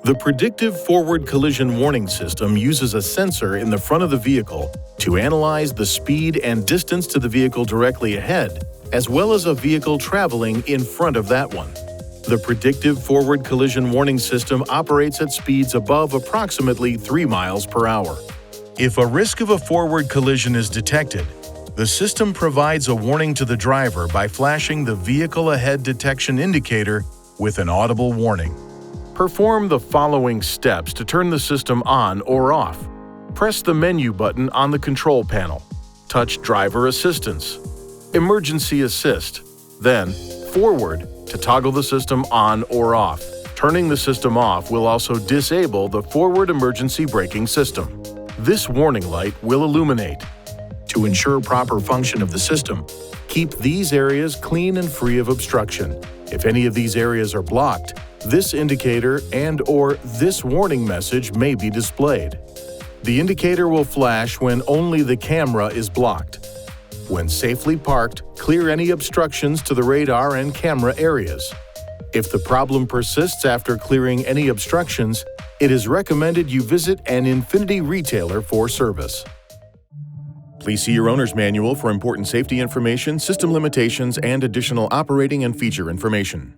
The Predictive Forward Collision Warning System uses a sensor in the front of the vehicle to analyze the speed and distance to the vehicle directly ahead, as well as a vehicle traveling in front of that one. The Predictive Forward Collision Warning System operates at speeds above approximately 3 miles per hour. If a risk of a forward collision is detected, the system provides a warning to the driver by flashing the Vehicle Ahead Detection indicator with an audible warning. Perform the following steps to turn the system on or off. Press the menu button on the control panel. Touch Driver Assistance. Emergency Assist. Then, Forward to toggle the system on or off. Turning the system off will also disable the forward emergency braking system. This warning light will illuminate. To ensure proper function of the system, keep these areas clean and free of obstruction. If any of these areas are blocked, this indicator and/or this warning message may be displayed. The indicator will flash when only the camera is blocked. When safely parked, clear any obstructions to the radar and camera areas. If the problem persists after clearing any obstructions, it is recommended you visit an INFINITI retailer for service. Please see your owner's manual for important safety information, system limitations, and additional operating and feature information.